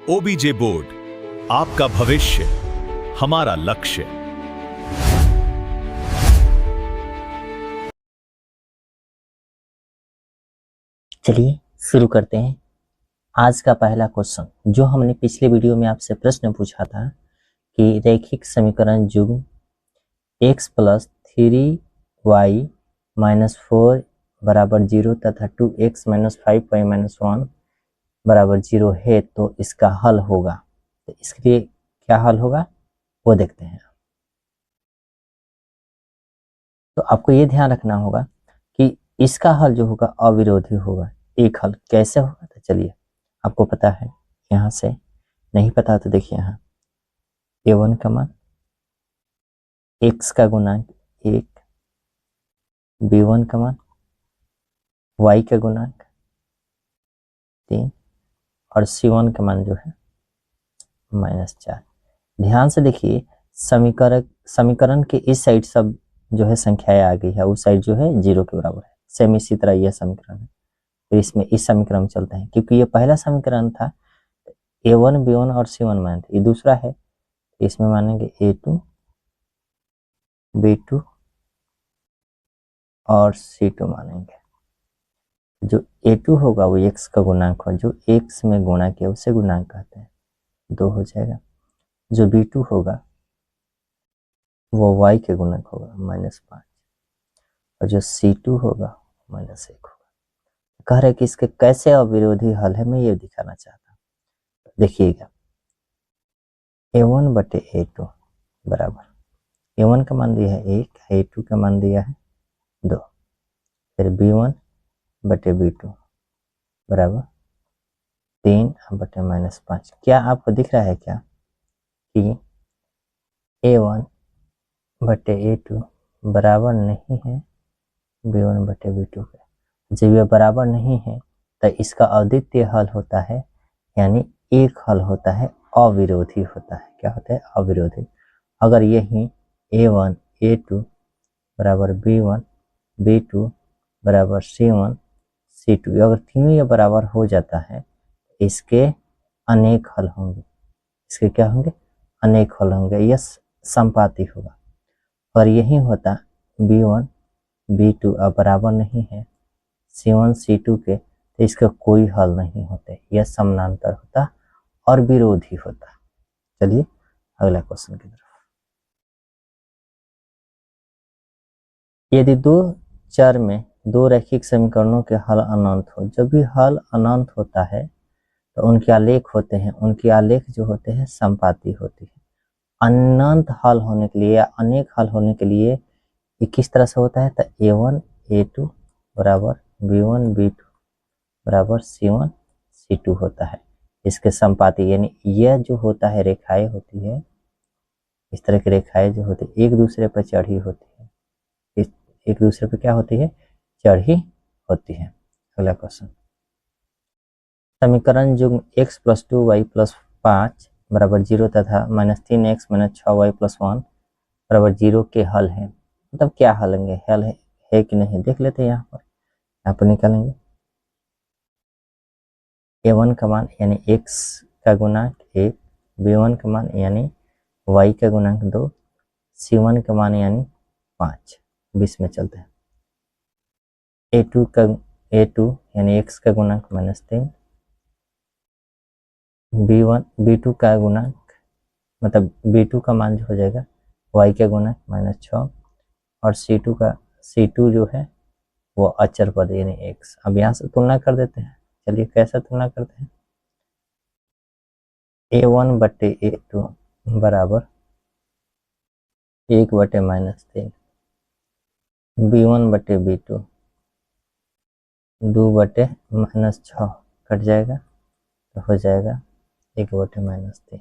OBJ board, आपका भविष्य हमारा लक्ष्य। चलिए शुरू करते हैं। आज का पहला क्वेश्चन, जो हमने पिछले वीडियो में आपसे प्रश्न पूछा था कि रैखिक समीकरण युग्म x प्लस 3y माइनस 4 बराबर 0 तथा 2x माइनस 5y माइनस 1 बराबर 0 है तो इसका हल होगा। तो इसके लिए क्या हल होगा वो देखते हैं। तो आपको ये ध्यान रखना होगा कि इसका हल जो होगा अविरोधी होगा। एक हल कैसे होगा, तो चलिए आपको पता है, यहाँ से नहीं पता तो देखिए, यहाँ a1 का मान x का गुणांक 1, b1 का मान y का गुणांक 3 और c1 का मान जो है -4। ध्यान से देखिए, समीकरण के इस साइड सब जो है संख्याएं आ गई है, उस साइड जो है 0 के बराबर है। सेम इसी तरह यह समीकरण है। तो इसमें इस समीकरण में चलते हैं, क्योंकि ये पहला समीकरण था, a1 b1 और c1 मान थे। ये दूसरा है, इसमें मानेंगे a2 b2 और c2 मानेंगे। जो a2 होगा वो x का गुणांक हो, जो x में गुणा किया उसे गुणांक कहते हैं, 2 हो जाएगा। जो b2 होगा वो y के गुणक होगा -5 और जो c2 होगा -1 होगा। कह रहे कि इसके कैसे अविरोधी हल है, मैं ये दिखाना चाहता हूँ। देखिएगा, a1 बटे a2 बराबर a1 का मान दिया है 1, a2 का मान दिया है 2, फिर b1 बटे b2 बराबर 3 बटे -5। क्या आपको दिख रहा है क्या कि a1 बटे a2 बराबर नहीं है b1 बटे b2 के। जब यह बराबर नहीं है तो इसका अद्वितीय हल होता है, यानी एक हल होता है, अविरोधी होता है। क्या होता है? अविरोधी। अगर यही a1 a2 बराबर b1 b2 बराबर c1 c2, अगर तीनों ये बराबर हो जाता है, इसके अनेक हल होंगे। इसके क्या होंगे? अनेक हल होंगे। यह संपाती होगा। और यही होता b1 b2 अब बराबर नहीं है c1 c2 के, तो इसका कोई हल नहीं होते। यह समानांतर होता और विरोधी होता। चलिए अगला क्वेश्चन की तरफ। यदि दो चर में दो रैखिक समीकरणों के हल अनंत हो, जब भी हल अनंत होता है तो उनके आलेख होते हैं, उनके आलेख जो होते हैं संपाती होती है। अनंत हल होने के लिए या अनेक हल होने के लिए ये किस तरह से होता है? तो a1 a2 बराबर b1 b2 बराबर c1 c2 होता है। इसके संपाती, यानी यह जो होता है रेखाएं होती है, इस तरह की रेखाएं जो होती है एक दूसरे पर चढ़ी होती है, एक दूसरे पर क्या होती है? चढ़ी होती है। अगला क्वेश्चन, समीकरण युग्म x प्लस 2y प्लस 5 बराबर 0 तथा -3x माइनस 6y प्लस 1 बराबर 0 के हल है। मतलब क्या हल होंगे? हल है कि नहीं देख लेते हैं। यहाँ पर निकालेंगे a1 का मान यानी x का गुणांक 1, b1 का मान यानी y का गुणांक 2, c1 का मान यानी 5। 20 में चलते हैं। a2 यानी x का गुणांक -3, b2 का गुणांक मतलब b2 का मान जो हो जाएगा y का गुणांक -6 और c2 जो है वो अचर पद यानी x। अब यहाँ से तुलना कर देते हैं। चलिए कैसे तुलना करते हैं? a1 बटे a2 बराबर 1 बटे -3, b1 बटे b2 2 बटे -6 कट जाएगा तो हो जाएगा 1 बटे -3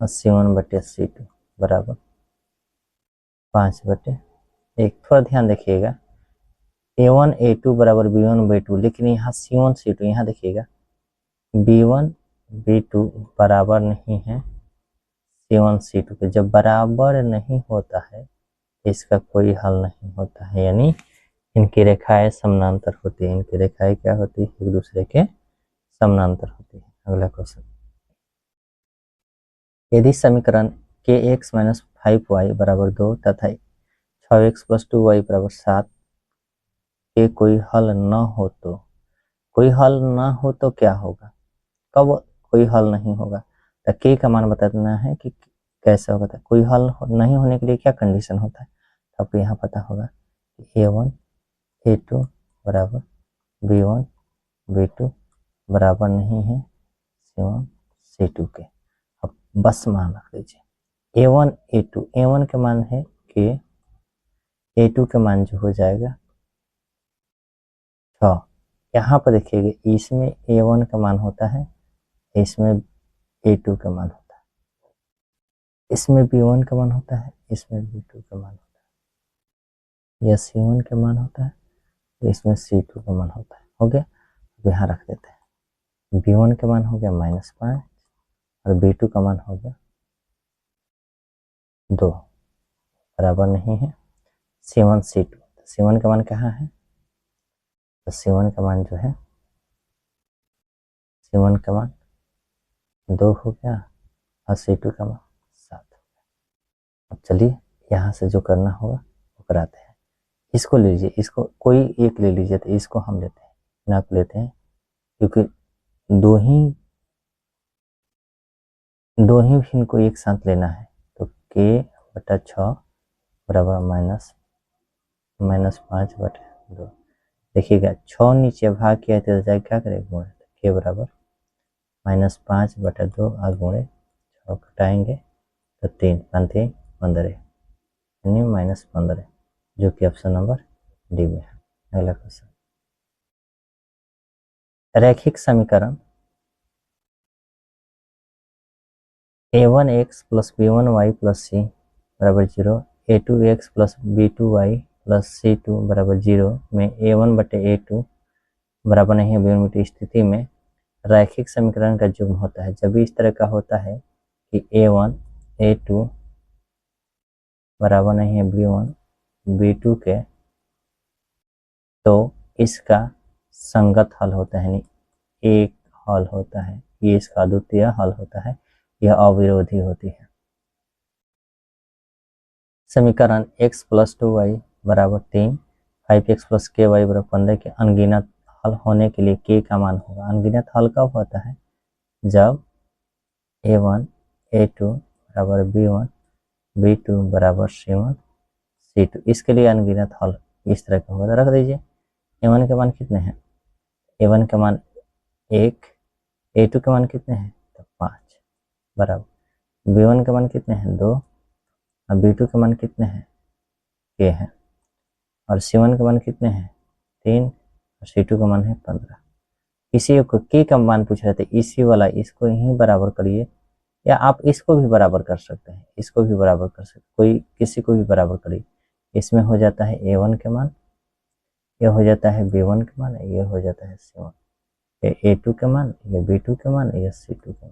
और c1 बटे c2 बराबर 5 बटे 1। थोड़ा ध्यान देखिएगा, a1 a2 बराबर b1 b2, लेकिन यहाँ c1 c2, यहाँ देखिएगा b1 b2 बराबर नहीं है c1 c2 के। जब बराबर नहीं होता है इसका कोई हल नहीं होता है, यानी इनकी रेखाएं समानांतर होती है। इनकी रेखाएं क्या होती है? एक दूसरे के समानांतर होती है। अगला क्वेश्चन, यदि समीकरण के एक्स माइनस 5y बराबर 2 तथा 6x प्लस 2y बराबर 7 के कोई हल न हो तो, कोई हल न हो तो क्या होगा? कब कोई हल नहीं होगा? तो के का मान बता देना है कि कैसे होगा। था कोई हल नहीं होने के लिए क्या कंडीशन होता है, तो आपको यहाँ पता होगा कि a1 a2 बराबर b1 b2 बराबर नहीं है c1 c2 के। अब बस मान रख लीजिए a1 a2, a1 के मान है k, a2 के मान जो हो जाएगा 6। यहाँ पर देखिएगा इसमें a1 का मान होता है, इसमें a2 का मान होता है, इसमें b1 का मान होता है, इसमें b2 का मान होता है, यह c1 का मान होता है, इसमें c2 का मान होता है। हो गया। अब यहाँ रख देते हैं b1 का मान हो गया -5 और b2 का मान हो गया 2 बराबर नहीं है c1 c2। c1 का मान कहाँ है, तो c1 का मान जो है c1 का मान 2 हो गया और c2 का मान 7। अब चलिए यहाँ से जो करना होगा वो कराते हैं। इसको ले लीजिए, इसको कोई एक ले लीजिए, तो इसको हम लेते हैं, नाप लेते हैं, क्योंकि दो ही इनको एक साथ लेना है। तो k/6 बराबर -5/2। देखिएगा 6 नीचे भाग किया तो जाए क्या करेगा गुणे, k बराबर -5/2 और गुणे 6 घटाएंगे तो 3 15 यानी -15, जो कि ऑप्शन नंबर डी में है। अगला क्वेश्चन, रैखिक समीकरण a1x plus b1y plus c बराबर 0, a2x plus b2y plus c2 बराबर 0 में a1/a2 बराबर नहीं है b1 की स्थिति में रैखिक समीकरण का युग्म होता है। जब भी इस तरह का होता है कि a1 a2 बराबर नहीं है b1 b2 के, तो इसका संगत हल होता है, यानी एक हल होता है, ये इसका अद्वितीय हल होता है, यह अविरोधी होती है। समीकरण x प्लस 2y बराबर 3, 5x प्लस ky बराबर 15 के अनगिनत हल होने के लिए k का मान होगा। अनगिनत हल कब होता है, जब a1 a2 बराबर b1 b2 बराबर c1 c2। इसके लिए अनगिनत हल इस तरह का होगा। रख दीजिए a1 के मान कितने हैं, a1 के मान 1, a2 के मान कितने हैं, तो 5 बराबर b1 के मान कितने हैं 2 और b2 के मान कितने हैं k है, और c1 के मान कितने हैं 3 और c2 का मान है 15। इसी को k का मान पूछ रहे थे, इसी वाला इसको यहीं बराबर करिए, या आप इसको भी बराबर कर सकते हैं, इसको भी बराबर कर सकते, कोई किसी को भी बराबर करिए। इसमें हो जाता है a1 के मान, ये हो जाता है b1 के मान, ये हो जाता है c1, ये a2 के मान, ये b2 के मान, ये c2 के मान।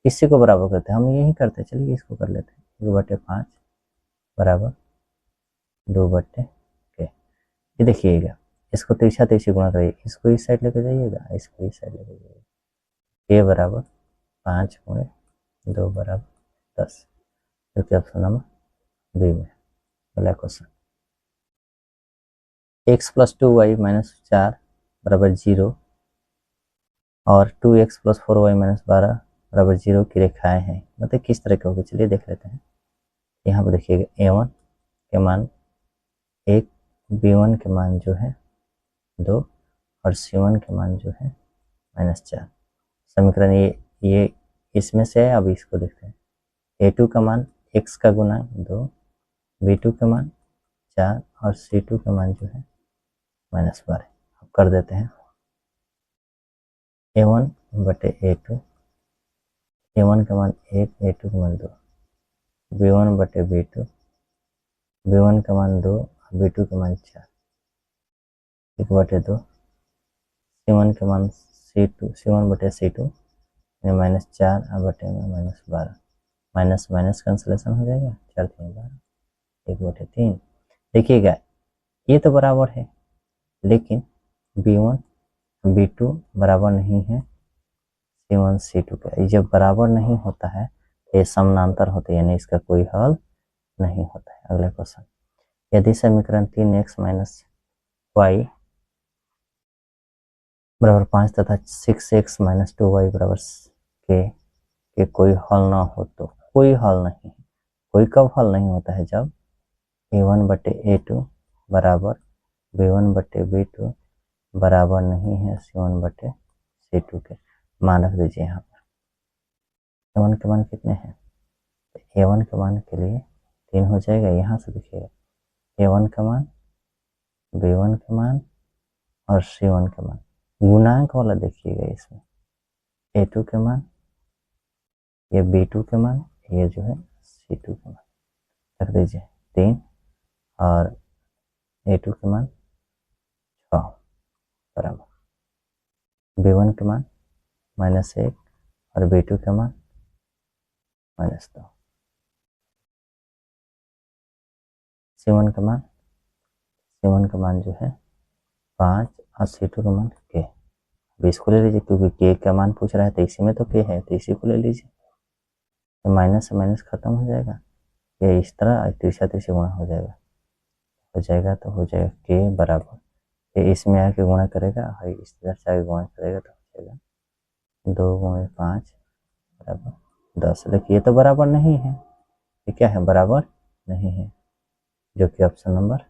किसी को बराबर करते हैं, हम यही करते हैं। चलिए इसको कर लेते हैं 1/5 बराबर 2/k। ये देखिएगा इसको तिरछा तिरछी गुणा करिए, इसको इस साइड लेके जाइएगा, इसको इस साइड लेके जाइएगा, k बराबर 5 गुणे 2 बराबर 10, जो कि ऑप्शन नंबर बी में। अगला question, x plus 2y minus 4 बराबर 0 और 2x प्लस 4y माइनस 12 बराबर 0 की रेखाएं हैं, मतलब किस तरह के होगी, चलिए देख लेते हैं। यहाँ पर देखिएगा a1 के मान 1, b1 के मान जो है 2 और c1 के मान जो है -4। समीकरण ये इसमें से है। अब इसको देखते हैं, a2 का मान x का गुणांक 2, b2 का मान 4 और c2 का मान जो है -12। अब कर देते हैं a1/a2, a1 का मान 1, a2 का मान 2, b1/b2, b1 का मान 2 और b2 का मान 4, 1/2, c1 के मान c2, c1/c2 में -4 और बटे में -12, माइनस माइनस कैंसलेशन हो जाएगा, 4 3 12, 1/3। देखिएगा ये तो बराबर है, लेकिन b1 b2 बराबर नहीं है c1 c2 का। जब बराबर नहीं होता है ये समानांतर होते हैं, यानी इसका कोई हल नहीं होता है। अगला क्वेश्चन, यदि समीकरण 3x माइनस वाई बराबर 5 तथा 6x माइनस 2y बराबर के कोई हल ना हो तो कोई हल नहीं, कोई कब हल नहीं होता है, जब a1/a2 बराबर b1/b2 बराबर नहीं है c1/c2 के। मान रख दीजिए यहाँ पर a1 के मान कितने हैं, a1 के मान के लिए 3 हो जाएगा, यहाँ से देखिएगा a1 का मान, b1 के मान और c1 के मान, गुणांक वाला देखिएगा इसमें a2 के मान, ये b2 के मान, ये जो है c2 के मान, रख दीजिए 3 और a2 के मान 6 बराबर b1 के मान -1 और b2 के मान -2, c1 का मान जो है 5 और c2 का मान k। अब इसको ले लीजिए क्योंकि k का मान पूछ रहा है तो इसी में तो k है, तो इसी को ले लीजिए, तो माइनस से माइनस खत्म हो जाएगा, ये इस तरह तीसरा गुणा हो जाएगा तो हो जाएगा k बराबर, ये इसमें आके गुणा करेगा और इस तरह से आगे गुणा करेगा तो हो जाएगा 2 × 5 बराबर 10। लेकिन ये तो बराबर नहीं है, ये क्या है, बराबर नहीं है, जो कि ऑप्शन नंबर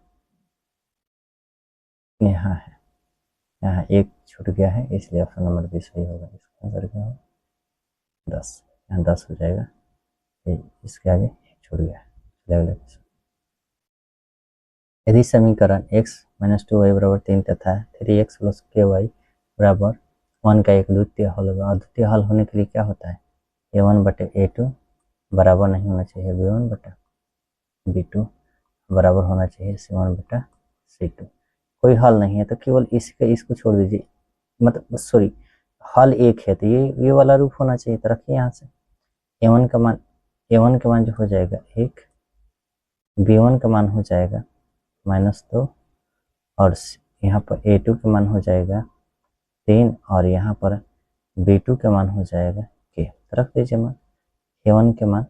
यहाँ है, यहाँ एक छूट गया है इसलिए ऑप्शन नंबर 20 सही होगा। इसका आंसर क्या होगा 10, यहाँ 10 हो जाएगा, इसके आगे छूट गया है। यदि समीकरण x माइनस 2y बराबर 3 तथा 3x प्लस ky बराबर 1 का एक द्वितीय हल होगा, और द्वितीय हल होने के लिए क्या होता है, a1/a2 बराबर नहीं होना चाहिए b1/b2 बराबर होना चाहिए c1/c2। कोई हल नहीं है तो केवल इसको छोड़ दीजिए, मतलब सॉरी हल एक है तो ये वाला रूप होना चाहिए, तो रखिए यहाँ से a1 का मान जो हो जाएगा 1, b1 का मान हो जाएगा -2 और यहाँ पर a2 का मान हो जाएगा 3 और यहाँ पर b2 का मान हो जाएगा k। तो रख दीजिए मान a1 के मान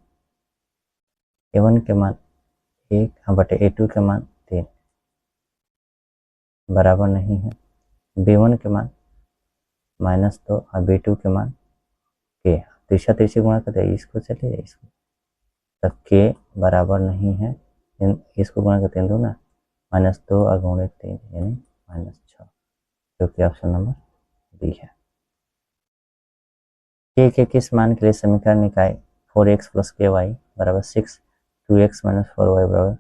1/a2 के मान 3 बराबर नहीं है, b1 के मान -2 और b2 के मान k। तीसरा गुणा करते हैं, इसको चलिए इसको, तो k बराबर नहीं है, इसको गुणा करते हैं 2 ना, -2 और गुणे 3 यानी -6, जो कि ऑप्शन नंबर बी है। k के किस मान के लिए समीकरण निकाय 4x प्लस ky बराबर 6, 2x माइनस 4y बराबर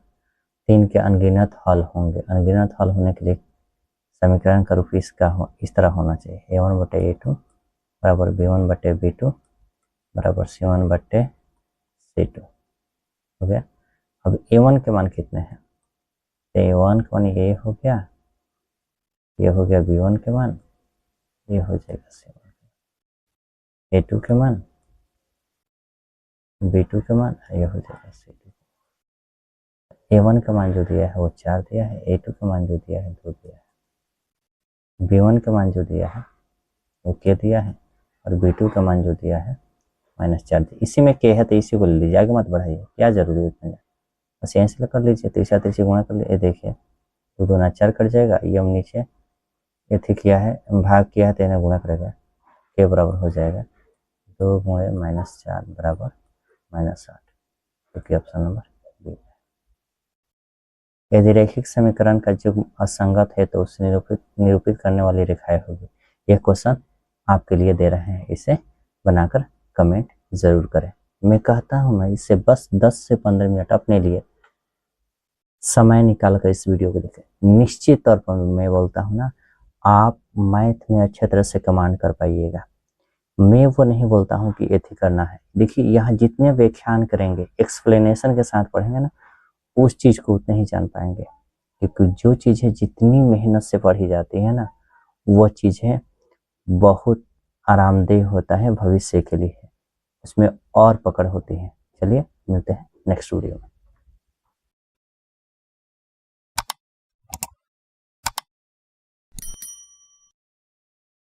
3 के अनगिनत हल होंगे। अनगिनत हल होने के लिए समीकरण का रूप इस तरह होना चाहिए, a1/a2 बराबर b1/b2 बराबर c1/c2 हो गया। अब a1 के मान कितने हैं, a1 का मान ये हो गया, ये हो गया b1 के मान, ये हो जाएगा c1, a2 के मान, b2 के मान, ये हो जाएगा c2। a1 का मान जो दिया है वो 4 दिया है, a2 का मान जो दिया है 2 दिया है, b1 का मान जो दिया है वो k दिया है और b2 का मान जो दिया है -4 दिया। इसी में k है तो इसी को ले लीजिए, आगे मत बढ़ाइए, क्या जरूरी है उतना, बस यहीं से कर लीजिए, तीसरा गुणा कर लीजिए, देखिए 2 दूना 4 कट जाएगा, ये हम नीचे ये किया है भाग किया है तो इन्हें गुणा करेगा, k बराबर हो जाएगा 2 × -4 बराबर -8, जो कि ऑप्शन नंबर बी है। यदि रैखिक समीकरण का युग्म असंगत है तो उसे निरूपित करने वाली रेखाएं होगी। यह क्वेश्चन आपके लिए दे रहे हैं, इसे बनाकर कमेंट जरूर करें। मैं कहता हूं ना, इसे बस 10 से 15 मिनट अपने लिए समय निकाल कर इस वीडियो को देखें। निश्चित तौर पर मैं बोलता हूं ना, आप मैथ में अच्छे तरह से कमांड कर पाइएगा। मैं वो नहीं बोलता हूं कि ये करना है, देखिए यहाँ जितने व्याख्यान करेंगे एक्सप्लेनेशन के साथ पढ़ेंगे ना, उस चीज को उतने ही जान पाएंगे, क्योंकि जो चीजें जितनी मेहनत से पढ़ी जाती है ना, वो चीजें बहुत आरामदेह होता है भविष्य के लिए, उसमें और पकड़ होती है। चलिए मिलते हैं नेक्स्ट वीडियो में।